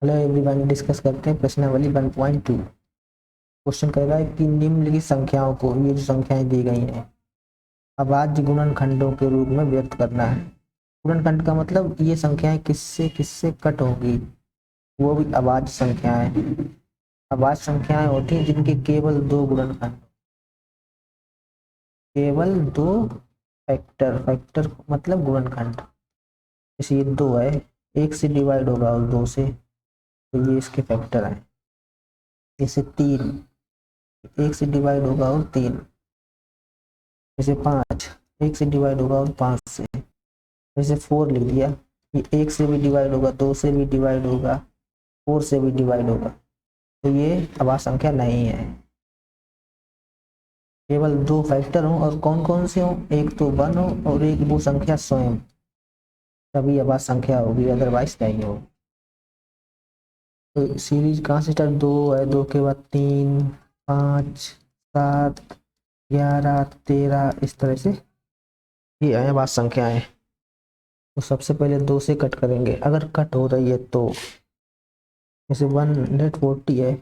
Hello everyone, discuss करते हैं प्रश्नावली 1.2। क्वेश्चन कह रहा है कि निम्नलिखित संख्याओं को, ये जो संख्याएं दी गई हैं, अभाज्य गुणनखंडों के रूप में व्यक्त करना है। गुणनखंड का मतलब ये संख्याएं किससे किससे कट होगी, वो भी अभाज्य संख्याएं। अभाज्य संख्याएं होती हैं जिनके केवल दो गुणनखंड, केवल दो फैक्टर। फैक्टर मतलब गुणनखंड। जैसे ये दो है, एक से डिवाइड होगा और दो से, तो ये इसके फैक्टर हैं। जैसे तीन, एक से डिवाइड होगा और तीन। जैसे पाँच, एक से डिवाइड होगा और पाँच से। जैसे फोर लिख दिया, ये एक से भी डिवाइड होगा, दो से भी डिवाइड होगा, फोर से भी डिवाइड होगा, तो ये अभाज्य संख्या नहीं है। केवल दो फैक्टर हो और कौन कौन से हो, एक तो वन हो और एक वो संख्या स्वयं, तभी अभाज्य संख्या होगी, अदरवाइज नहीं हो। तो सीरीज कहाँ से स्टार्ट, दो है, दो के बाद तीन, पाँच, सात, 11, 13, इस तरह से ये है अभाज्य संख्याएं। तो सबसे पहले दो से कट करेंगे, अगर कट हो रही है तो। जैसे 140 है,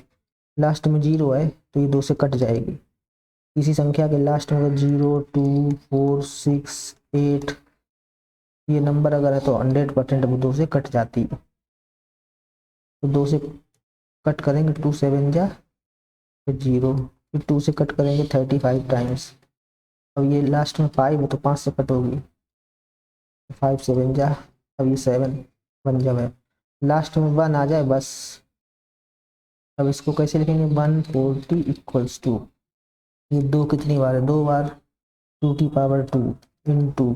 लास्ट में जीरो है, तो ये दो से कट जाएगी। किसी संख्या के लास्ट में अगर 0, 2, 4, 6, 8 ये नंबर अगर है तो 100% वो दो से कट जाती है। तो दो से कट करेंगे, 2 7 जा, फिर जीरो, फिर 2 से कट करेंगे 35 टाइम्स। अब ये लास्ट में 5 है तो 5 से कट होगी, 5 7 जा, अब ये 7 बन जाए, लास्ट में 1 आ जाए बस। अब इसको कैसे लिखेंगे, 140 इक्वल्स टू, ये दो कितनी बार है, दो बार, 2 की पावर 2 इंटू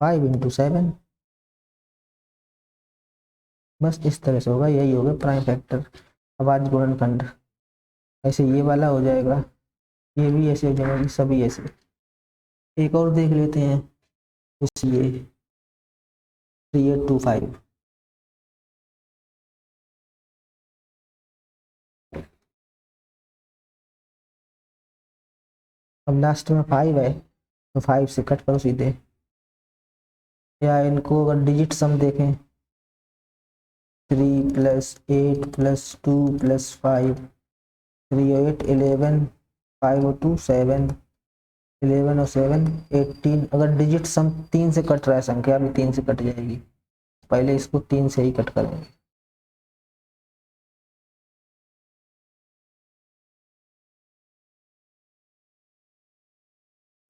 5 इंटू 7। बस इस तरह से होगा, यही होगा प्राइम फैक्टर, अभाज्य गुणनखंड। ऐसे ये वाला हो जाएगा, ये भी ऐसे हो जाएगा, सभी ऐसे। एक और देख लेते हैं, ये 3825। अब लास्ट में 5 है तो 5 से कट करो सीधे, या इनको अगर डिजिट सम देखें, 3 + 8 + 2 + 5, 3 8 11, 5 और 2 7, 11 और 7 18। अगर डिजिट सम 3 से कट रहा है, संख्या भी 3 से कट जाएगी। पहले इसको 3 से ही कट करेंगे।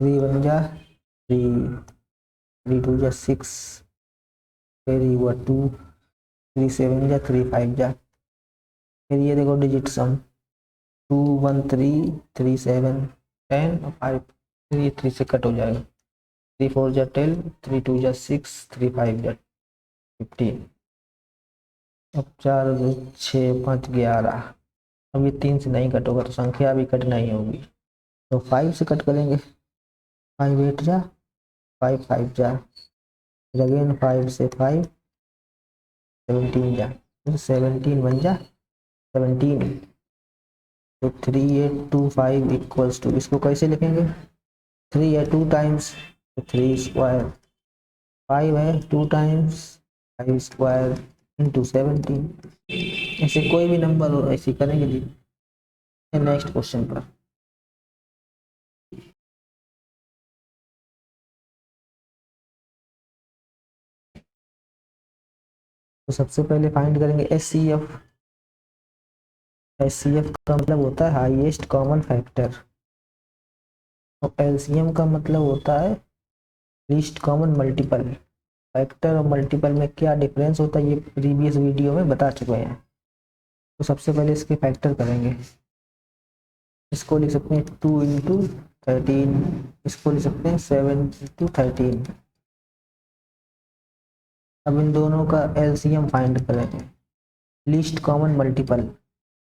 3 1 जा 3, 3 2 जा 6, फिर ये हुआ 2, 3 7 जा 3 5 जा। फिर ये देखो डिजिट सम, 2 1 3, 3 7 10 और 5, फिर ये 3 से कट हो जाएगा। 3 4 जा 10, 3 2 जा 6, 3 5 जा 15। अब 4 6 5 11। अब ये 3 से नहीं कट होगा तो संख्या भी कट नहीं होगी, तो 5 से कट करेंगे। 5 8 जा, 5 5 जा, फिर अगेन 5 से 5, 17 जा, फिर 17 बन जा 17। तो 3825 इक्वल्स टू, इसको कैसे लिखेंगे, 3 है 2 टाइम्स तो 3 स्क्वायर, 5 है 2 टाइम्स 5 स्क्वायर इंटू 17। ऐसे कोई भी नंबर हो ऐसे करेंगे जी। नेक्स्ट क्वेश्चन पर, तो सबसे पहले फाइंड करेंगे HCF। HCF का मतलब होता है हाईएस्ट कॉमन फैक्टर, और LCM का मतलब होता है लीस्ट कॉमन मल्टीपल। फैक्टर और मल्टीपल में क्या डिफरेंस होता है ये प्रीवियस वीडियो में बता चुके हैं। तो सबसे पहले इसके फैक्टर करेंगे। इसको लिख सकते हैं 2 इंटू 13, इसको लिख सकते हैं 7 इंटू 13। अब इन दोनों का LCM फाइंड करेंगे, लीस्ट कॉमन मल्टीपल।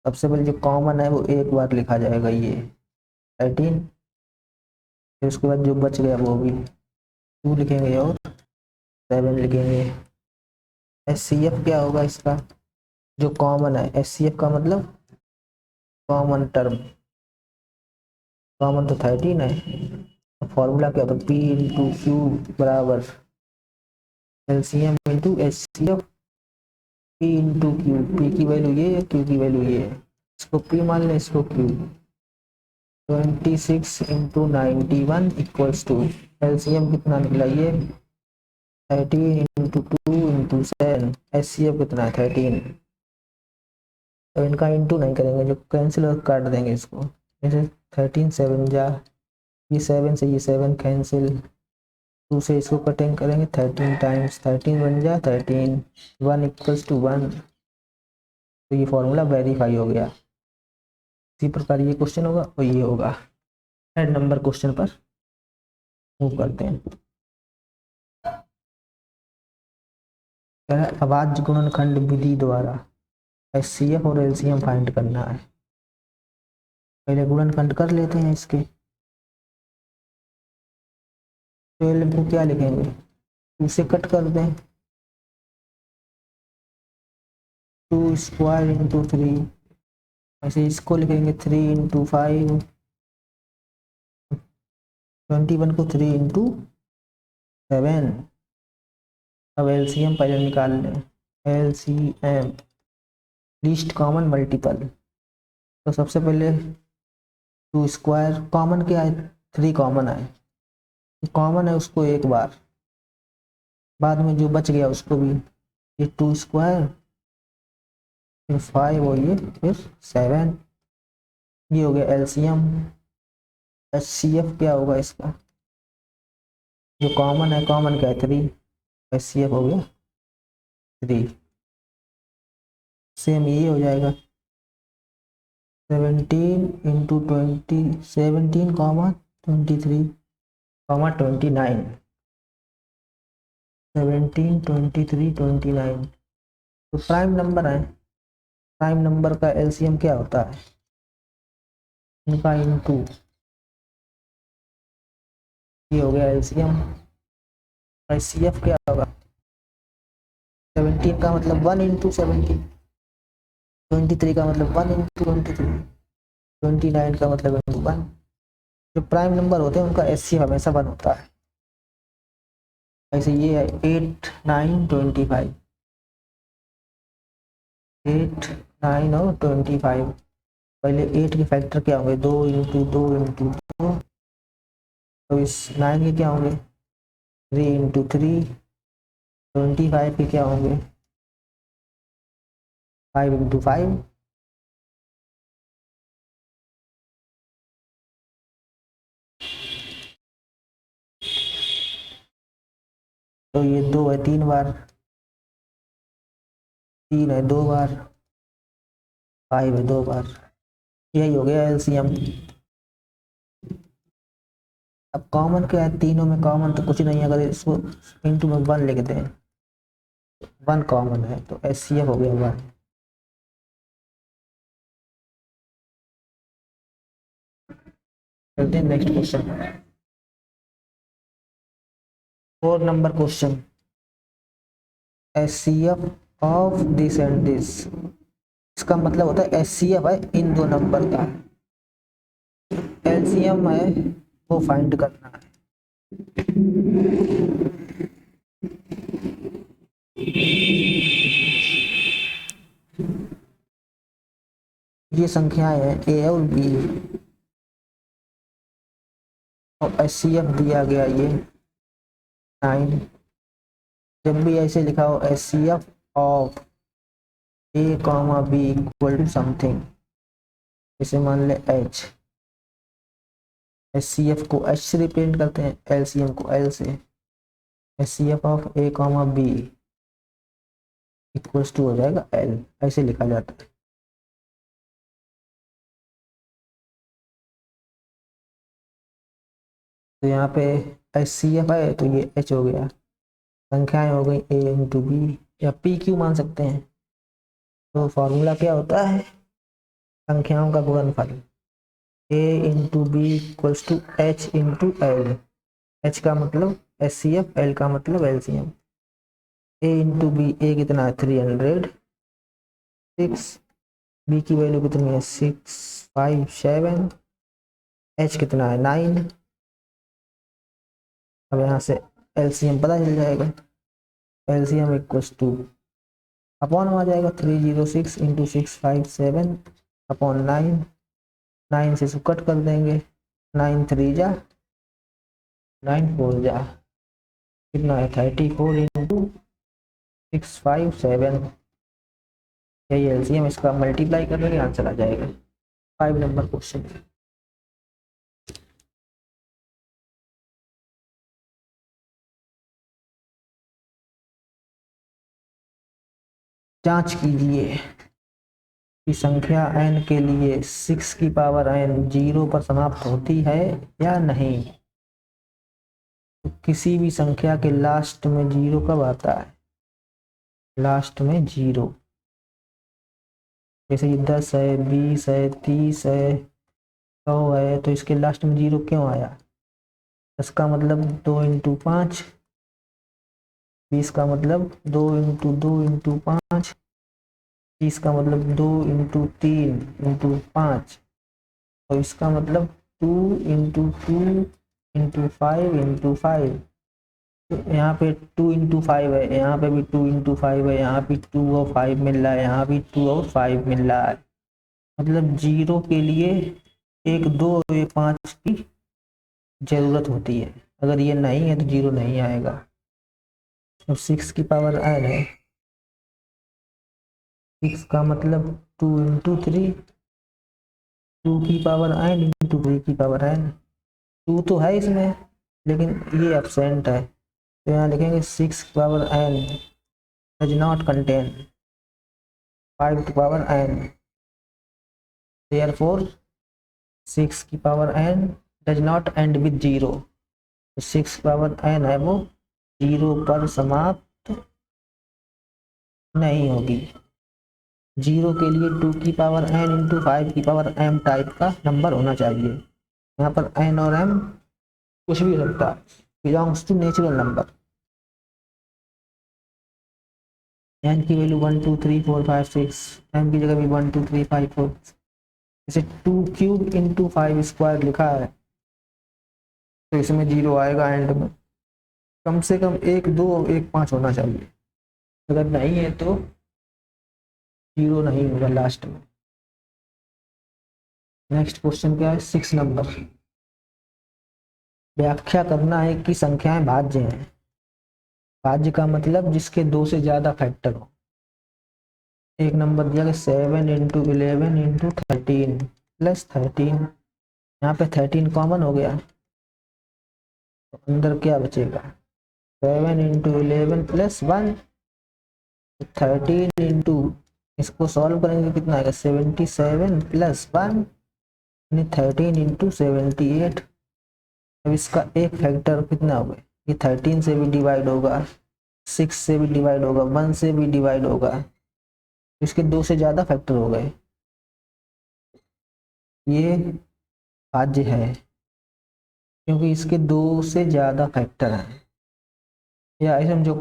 सबसे पहले जो कॉमन है वो एक बार लिखा जाएगा, ये 13। फिर उसके बाद जो बच गया वो भी 2 लिखेंगे और 7 लिखेंगे। HCF क्या होगा इसका, जो कॉमन है, HCF का मतलब कॉमन टर्म, कॉमन तो 13 है। फॉर्मूला क्या होता है, P इंटू क्यू बराबर LCM into HCF। P into Q, P की वैल्यू ये है, क्यू की वैल्यू ये है, इसको पी मान लें, इसको Q. 26 into 91 equals to, LCM कितना निकला ये 13 इंटू 2 इंटू 7, एचसीएफ कितना है 13। तो इनका इंटू नहीं करेंगे, जो कैंसिल और काट देंगे इसको, जैसे 13 7 जा, ये 7 से ये 7 कैंसिल, 2 से इसको कटिंग करेंगे, 13 टाइम्स 13 बन जा 13, 1 इक्वल्स टू 1। तो ये फॉर्मूला वेरीफाई हो गया। इसी प्रकार ये क्वेश्चन होगा और ये होगा। हेड नंबर क्वेश्चन पर मूव करते हैं। अभाज्य गुणनखंड विधि द्वारा एचसीएफ और एलसीएम फाइंड करना है। पहले गुणनखंड कर लेते हैं इसके। 12 को क्या लिखेंगे, 2 से कट कर दें, 2 स्क्वायर इंटू 3, ऐसे इसको लिखेंगे 3 इंटू 5, 21 को 3 इंटू 7। अब एलसीएम पहले निकाल लें, एलसीएम लीस्ट कॉमन मल्टीपल। तो सबसे पहले 2 स्क्वायर कॉमन क्या है, 3 कॉमन है, कॉमन है उसको एक बार, बाद में जो बच गया उसको भी, ये 2 स्क्वायर फिर 5 और ये फिर 7, ये हो गया एलसीएम। एचसीएफ क्या होगा इसका, जो कॉमन है, कॉमन क्या है 3, एचसीएफ हो गया 3। सेम ये हो जाएगा 17 इंटू 20, 17 कॉमा 23 कॉमा 29, 17 23 29। तो प्राइम नंबर है, प्राइम नंबर का एलसीएम क्या होता है, इनका इंटू, ये हो गया एलसीएम। एचसीएफ क्या होगा, 17 का मतलब 1 इंटू 17, 23 का मतलब 1 इंटू 23, 29 का मतलब इंटू 1। जो प्राइम नंबर होते हैं उनका एचसीएफ हमेशा 1 होता है। ऐसे ये है 8 9 25, 8 9 और 25। पहले 8 के फैक्टर क्या होंगे, 2 इंटू 2 इंटू 2, तो इस 9 के क्या होंगे 3 इंटू 3, 25 के क्या होंगे 5 इंटू 5। तो ये 2 है 3 बार, 3 है 2 बार, 5 है 2 बार, यही हो गया एलसीएम। अब कॉमन क्या है, तीनों में कॉमन तो कुछ नहीं है, अगर इसको इंटू में 1 लिख दें, 1 कॉमन है तो एचसीएफ हो गया 1। चलते हैं next question, 4 number question. HCF of this and this, इसका मतलब होता है एचसीएफ है इन दो नंबर का, एलसीएम है वो फाइंड करना है। ये संख्याएं हैं ए और बी, और एचसीएफ दिया गया ये 9। जब भी ऐसे लिखा हो HCF of A comma B equal to something, इसे मान ले एच, एचसीएफ को एच से रिप्रेजेंट करते हैं, एलसीएम को एल से। HCF of A comma B equals to हो जाएगा एल, ऐसे लिखा जाता है। तो यहाँ पे एचसीएफ है तो ये एच हो गया, संख्याएं हो गई ए इंटू बी या पी क्यू मान सकते हैं। तो फॉर्मूला क्या होता है, संख्याओं का गुणनफल, A into B equals to H into L. H का मतलब एचसीएफ, एल का मतलब LCM. A into B, A कितना है 300, 6, बी की वैल्यू कितनी है 6 5 7, एच कितना है 9। अब यहाँ से एलसीएम पता चल जाएगा, एलसीएम इक्वल्स टू अपॉन में आ जाएगा 306 इंटू 657 अपॉन 9, 9 से इसको कट कर देंगे, 9 3 जा 9 4 जा, कितना है 34 इंटू 657, यही एलसीएम, इसका मल्टीप्लाई कर देंगे आंसर आ जाएगा। 5 नंबर क्वेश्चन। जांच कीजिए कि संख्या n के लिए 6 की पावर n 0 पर समाप्त होती है या नहीं। तो किसी भी संख्या के लास्ट में 0 कब आता है, लास्ट में 0, जैसे ये 10 है, 20 है, 30 है, 100 है, तो इसके लास्ट में 0 क्यों आया। 10 का मतलब 2 इंटू 5, 20 का मतलब 2 इंटू 2 इंटू 5, 30 का मतलब 2 इंटू 3 इंटू 5, तो इसका मतलब 2 इंटू 2 इंटू 5 इंटू 5। तो यहाँ पे 2 इंटू 5 है, यहाँ पे भी 2 इंटू 5 है, यहाँ भी 2 और 5 मिल रहा है, यहाँ भी 2 और 5 मिल रहा है, मतलब 0 के लिए 1 2 और 5 की जरूरत होती है। अगर ये नहीं है तो 0 नहीं आएगा। तो 6 की पावर n है, 6 का मतलब 2 इंटू 3, 2 की पावर n इंटू 3 की पावर n। 2 तो है इसमें लेकिन ये एब्सेंट है, तो यहाँ लिखेंगे 6 power n does not contain 5 to power n, therefore 6 की पावर n does not end with 0। 6 power n है वो 0 पर समाप्त नहीं होगी। 0 के लिए 2 की पावर n इंटू 5 की पावर m टाइप का नंबर होना चाहिए। यहाँ पर n और m कुछ भी हो सकता है, belongs to natural number. n की वैल्यू 1 2 3 4 5 6, m की जगह भी 1 2 3 5 4, इसे 2 क्यूब इंटू 5 स्क्वायर लिखा है, तो इसमें 0 आएगा एंड में। कम से कम 1 2 और 1 5 होना चाहिए, अगर नहीं है तो 0 नहीं होगा लास्ट में। नेक्स्ट क्वेश्चन क्या है, 6 नंबर। व्याख्या करना है कि संख्याएं भाज्य हैं। भाज्य का मतलब जिसके 2 से ज्यादा फैक्टर हो। एक नंबर दिया 7 इंटू 11 इंटू 13 प्लस 13, यहाँ पे 13 कॉमन हो गया, तो अंदर क्या बचेगा 7 इंटू 11 प्लस 1, 13 इंटू, इसको सॉल्व करेंगे कितना आएगा 77 प्लस 1 यानी 13 इंटू 78। अब इसका एक फैक्टर कितना होगा, ये 13 से भी डिवाइड होगा, 6 से भी डिवाइड होगा, 1 से भी डिवाइड होगा, इसके 2 से ज्यादा फैक्टर हो गए, ये भाज्य है क्योंकि इसके 2 से ज्यादा फैक्टर हैं। या ऐसे समझो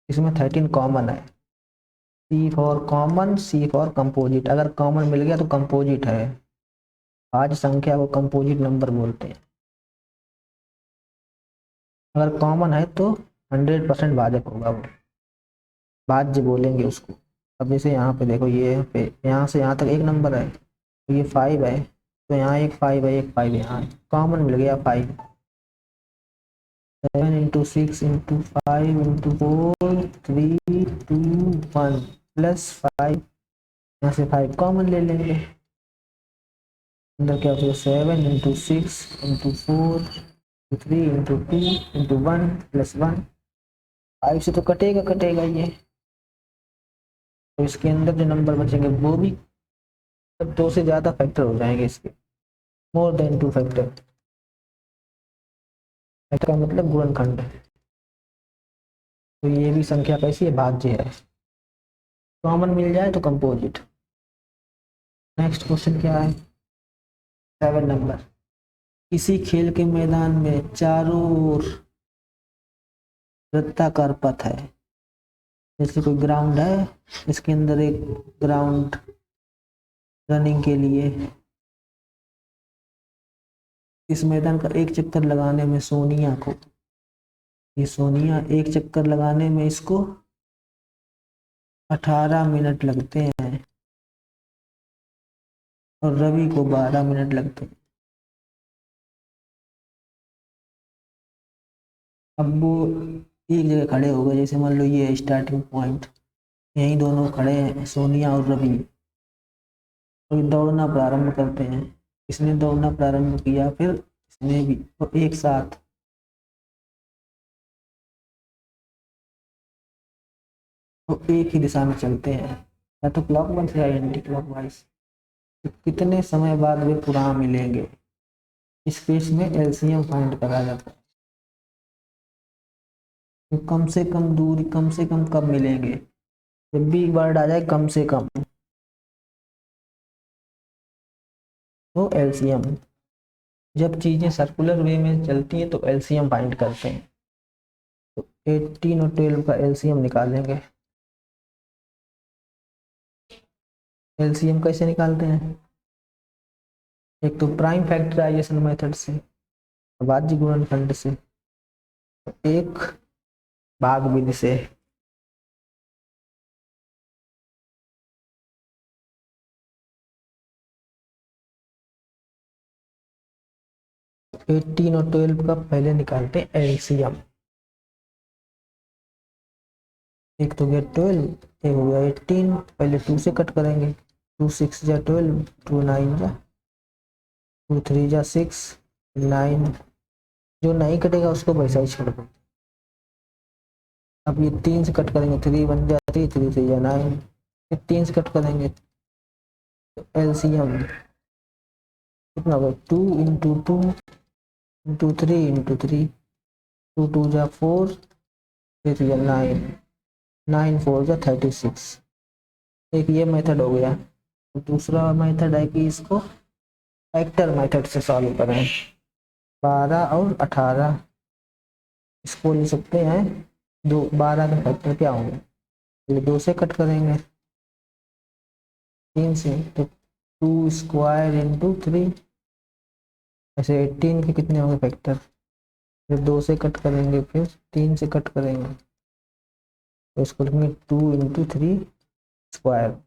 इसमें 13 कॉमन है, C for common, C for composite, अगर कॉमन मिल गया तो कंपोजिट है। भाज्य संख्या को कंपोजिट नंबर बोलते हैं, अगर कॉमन है तो 100% भाजक होगा, वो भाज्य बोलेंगे उसको। अब जैसे यहाँ पे देखो, ये यहाँ पे यहाँ से यहाँ तक एक नंबर है, तो ये 5 है, तो यहाँ एक 5 है, एक 5 यहाँ है, कॉमन मिल गया 5। 7 इंटू 6 इंटू 5 इंटू 4 3 2 1 प्लस 5, यहाँ से 5 कॉमन ले लेंगे, अंदर क्या होगा 7 into 6 into 4 3 into 2 into 1 plus 1, 5 से तो कटेगा कटेगा ये, तो इसके अंदर जो नंबर बचेंगे वो भी सब 2 से ज्यादा फैक्टर हो जाएंगे इसके, मोर देन 2 फैक्टर। का मतलब गुणनखंड। तो ये भी संख्या कैसी है, भाज्य है, कॉमन मिल जाए तो कंपोजिट। नेक्स्ट क्वेश्चन क्या है, 7 नंबर। किसी खेल के मैदान में चारों ओर वृत्ताकार पथ है, जैसे कोई ग्राउंड है, इसके अंदर एक ग्राउंड रनिंग के लिए, इस मैदान का एक चक्कर लगाने में सोनिया को, ये सोनिया एक चक्कर लगाने में इसको 18 मिनट लगते हैं और रवि को 12 मिनट लगते हैं। अब वो एक जगह खड़े हो गए, जैसे मान लो ये है स्टार्टिंग पॉइंट, यहीं दोनों खड़े हैं सोनिया और रवि, तो दौड़ना प्रारंभ करते हैं। इसने दौड़ना प्रारंभ किया, फिर इसने भी, तो एक साथ तो एक ही दिशा में चलते हैं, या तो क्लॉकवाइज या एंटी क्लॉकवाइज। तो कितने समय बाद वे पुनः मिलेंगे, इस केस में एलसीएम फाइंड करा जाता है। तो कम से कम दूरी, कम से कम कब मिलेंगे, जब भी वर्ड आ जाए कम से कम, तो एलसीएम। जब चीजें सर्कुलर वे में चलती हैं तो एलसीएम फाइंड करते हैं। तो 18 और 12 का एलसीएम निकालेंगे। एलसीएम कैसे निकालते हैं, एक तो प्राइम फैक्टराइजेशन मेथड से, अभाज्य गुणनखंड से, एक भाग विधि से। तो 18 और 12 का पहले निकालते हैं एलसीएम। एक तो गया 12, एक हो गया 18, पहले 2 से कट करेंगे, 2 6 जा 12, 2 9 जा, 2 3 जा 6, 9, जो नहीं कटेगा उसको वैसा ही छोड़ दो। अब ये 3 से कट करेंगे, 3 1 जा 3, 3 3 जा 9, फिर 3 से कट करेंगे, तो एलसीएम कितना होगा, 2 इंटू 2 इंटू 3 इंटू 3, 2 2 जा 4, 3 जा 9, 9 4 जा 36। एक ये मेथड हो गया। दूसरा मेथड है कि इसको फैक्टर मेथड से सॉल्व करें। 12 और 18 इसको ले सकते हैं, दो 12 का फैक्टर क्या होंगे, पहले 2 से कट करेंगे, 3 से, तो 2 स्क्वायर इंटू 3, ऐसे 18 के कितने होंगे फैक्टर, फिर 2 से कट करेंगे, फिर 3 से कट करेंगे, तो इसको लिखेंगे 2 इंटू 3 स्क्वायर।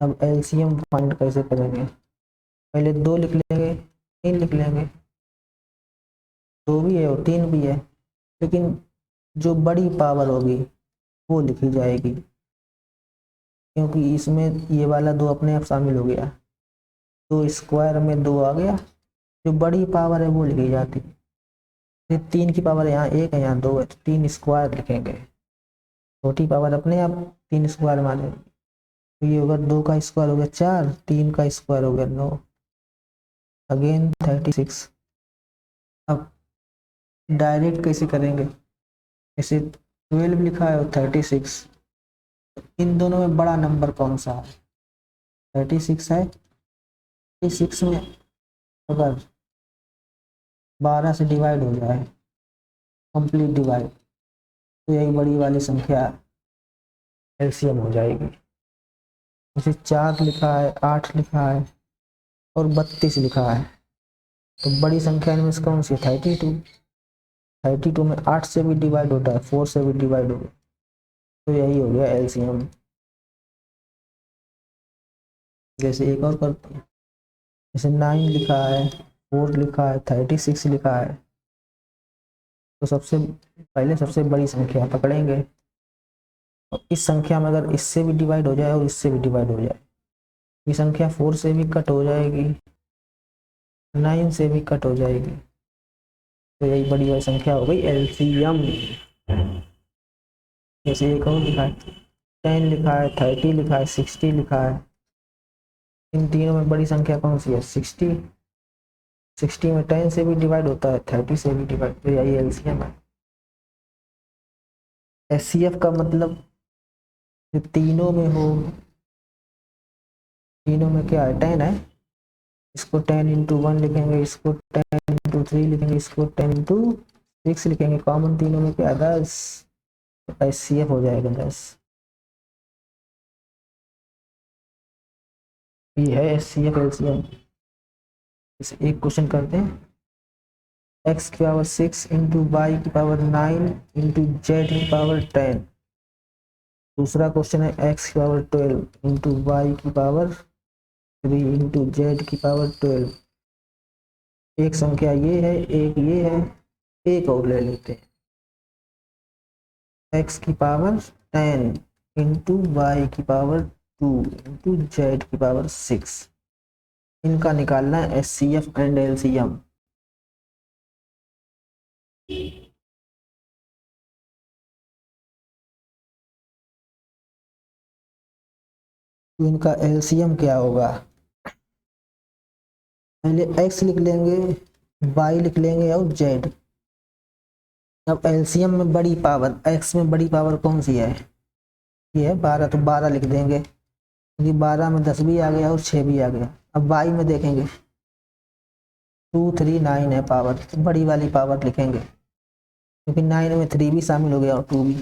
अब एलसीएम फाइंड कैसे करेंगे, पहले 2 लिख लेंगे, 3 लिख लेंगे, 2 भी है और 3 भी है, लेकिन जो बड़ी पावर होगी वो लिखी जाएगी, क्योंकि इसमें ये वाला 2 अपने आप शामिल हो गया, 2 स्क्वायर में 2 आ गया, जो बड़ी पावर है वो लिखी जाती है। फिर 3 की पावर यहाँ 1 है, यहाँ 2 है, तो 3 स्क्वायर लिखेंगे, छोटी पावर अपने आप 3 स्क्वायर में आ जाएगी। तो ये होगा 2 का स्क्वायर हो गया 4, 3 का स्क्वायर हो गया 9, अगेन 36। अब डायरेक्ट कैसे करेंगे, जैसे 12 लिखा है और 36, इन दोनों में बड़ा नंबर कौन सा है, 36 है। 36 में अगर 12 से डिवाइड हो जाए, कंप्लीट डिवाइड, तो यही बड़ी वाली संख्या एलसीएम हो जाएगी। जैसे 4 लिखा है, 8 लिखा है और 32 लिखा है, तो बड़ी संख्या इनमें से कौन सी है, 32। 32 में 8 से भी डिवाइड होता है, 4 से भी डिवाइड हो गया, तो यही हो गया एलसीएम। जैसे एक और करते हैं, जैसे 9 लिखा है, 4 लिखा है, 36 लिखा है, तो सबसे पहले सबसे बड़ी संख्या पकड़ेंगे, और इस संख्या में अगर इससे भी डिवाइड हो जाए और इससे भी डिवाइड हो जाए, ये संख्या 4 से भी कट हो जाएगी, 9 से भी कट हो जाएगी, तो यही बड़ी वाली संख्या हो गई एलसीएम। जैसे एक और लिखा है, 10 लिखा है, 30 लिखा है, 60 लिखा है, इन तीनों में बड़ी संख्या कौन सी है, 60। 60 में 10 से भी डिवाइड होता है, 30 से भी डिवाइड, तो यही एलसीएम है। एचसीएफ का मतलब जो तीनों में हो, तीनों में क्या है, 10 है, इसको 10 इंटू 1 लिखेंगे, इसको 10 इंटू 3 लिखेंगे, इसको 10 इंटू 6 लिखेंगे, कॉमन तीनों में क्या है, 10, एचसीएफ हो जाएगा 10। ये है एचसीएफ एलसीएम। इसे एक क्वेश्चन करते हैं, x की पावर 6 इंटू वाई की पावर 9 इंटू जेड की पावर 10 दूसरा क्वेश्चन है x की पावर 12 इंटू वाई की पावर 3 इंटू जेड की पावर 12। एक संख्या ये है, एक ये है, एक और ले लेते हैं। x की पावर 10 इंटू वाई की पावर 2 इंटू जेड की पावर 6। इनका निकालना है HCF एंड LCM। तो इनका LCM क्या होगा? पहले x लिख लेंगे, y लिख लेंगे और z। अब LCM में बड़ी पावर, x में बड़ी पावर कौन सी है? ये है 12, तो 12 लिख देंगे, क्योंकि 12 में 10 भी आ गया और 6 भी आ गया। अब y में देखेंगे 239 है पावर, तो बड़ी वाली पावर लिखेंगे, क्योंकि 9 में 3 भी शामिल हो गया और 2 भी।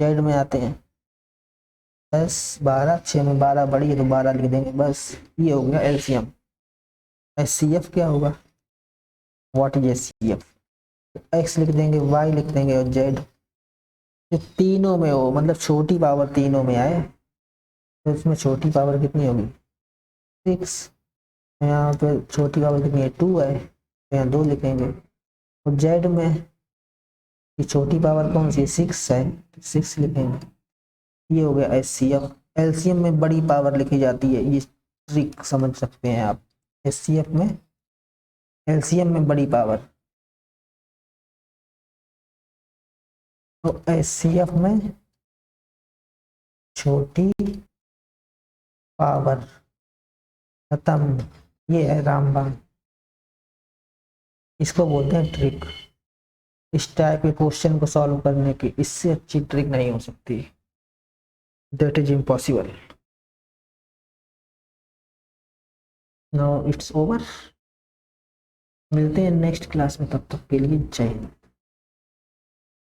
जेड में आते हैं 10 12, 6 में 12 बड़ी है तो 12 लिख देंगे, बस ये हो गया LCM। HCF क्या होगा? What is HCF? x लिख देंगे, y लिख देंगे और z। जो तीनों में हो, मतलब छोटी पावर तीनों में आए, तो इसमें छोटी पावर कितनी होगी? 6। यहाँ पे छोटी पावर कितनी है? 2 है, तो यहाँ 2 लिखेंगे। और z में ये छोटी पावर कौन सी है? 6 है, तो 6 लिखेंगे। ये हो गया HCF। LCM में बड़ी पावर लिखी जाती है, ये ट्रिक समझ सकते हैं आप। HCF में, LCM में बड़ी पावर, तो HCF में छोटी पावर। खत्म। ये है रामबाण, इसको बोलते हैं ट्रिक। इस टाइप के क्वेश्चन को सॉल्व करने की इससे अच्छी ट्रिक नहीं हो सकती। That is impossible. Now it's over. मिलते हैं नेक्स्ट क्लास में, तब तक के लिए जय हिंद।